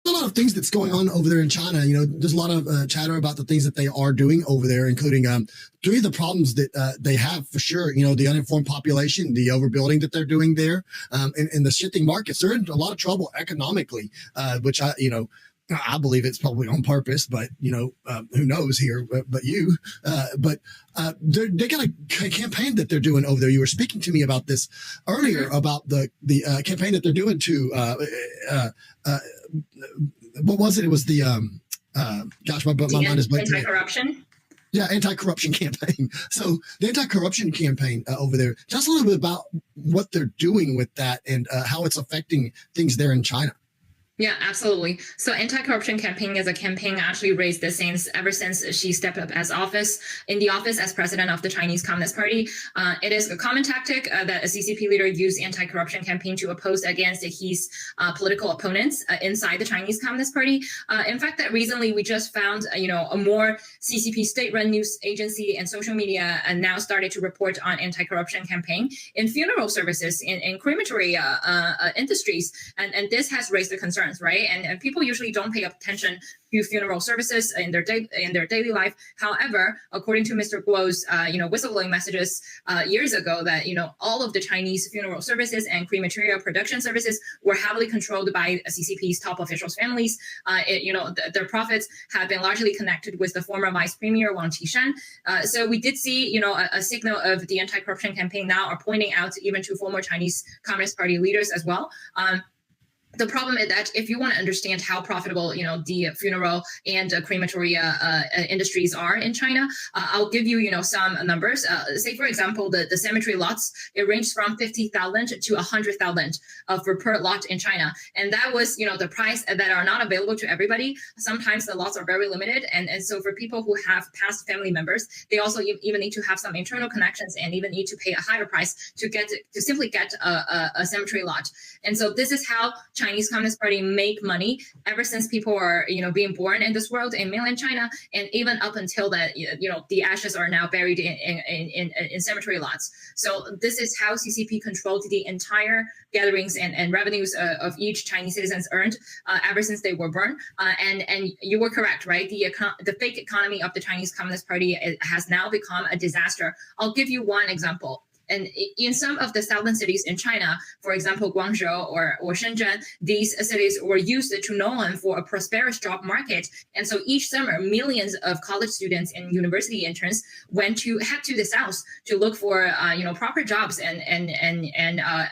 a lot of things that's going on over there in China. There's a lot of chatter about the things that they are doing over there, including three of the problems that they have for sure. The uninformed population, the overbuilding that they're doing there, and the shifting markets. They're in a lot of trouble economically, which I believe it's probably on purpose, but who knows here? But they got a campaign that they're doing over there. You were speaking to me about this earlier about the campaign that they're doing to what was it? It was the gosh, my mind is blanking. Anti-corruption. Yeah, anti-corruption campaign. So the anti-corruption campaign over there. Tell us a little bit about what they're doing with that and how it's affecting things there in China. Yeah, absolutely. So anti-corruption campaign is a campaign actually raised ever since she stepped up in the office as president of the Chinese Communist Party. It is a common tactic that a CCP leader used anti-corruption campaign to oppose against his political opponents inside the Chinese Communist Party. In fact, that recently we just found, a more CCP state-run news agency and social media now started to report on anti-corruption campaign in funeral services, in crematory industries, and this has raised the concern. Right, and people usually don't pay attention to funeral services in their daily life. However, according to Mr. Guo's whistleblowing messages years ago, that all of the Chinese funeral services and crematoria production services were heavily controlled by CCP's top officials' families. Their profits have been largely connected with the former Vice Premier Wang Qishan. So we did see a signal of the anti-corruption campaign now are pointing out even to former Chinese Communist Party leaders as well. The problem is that if you want to understand how profitable, the funeral and crematoria industries are in China, I'll give you, some numbers. Say, for example, the cemetery lots, it ranged from 50,000 to 100,000 per lot in China. And that was, the price that are not available to everybody. Sometimes the lots are very limited. And so for people who have past family members, they also even need to have some internal connections and even need to pay a higher price to simply get a cemetery lot. And so this is how Chinese Communist Party make money ever since people are, being born in this world in mainland China, and even up until that, the ashes are now buried in cemetery lots. So this is how CCP controlled the entire gatherings and revenues of each Chinese citizens earned ever since they were born. And you were correct, right? The fake economy of the Chinese Communist Party has now become a disaster. I'll give you one example. And in some of the southern cities in China, for example, Guangzhou or Shenzhen, these cities were used to known for a prosperous job market. And so each summer, millions of college students and university interns head to the south to look for proper jobs and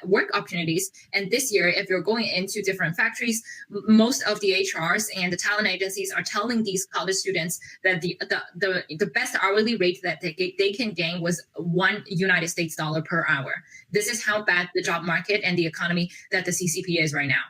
work opportunities. And this year, if you're going into different factories, most of the HRs and the talent agencies are telling these college students that the best hourly rate that they can gain was $1 US per hour. This is how bad the job market and the economy that the CCP is right now.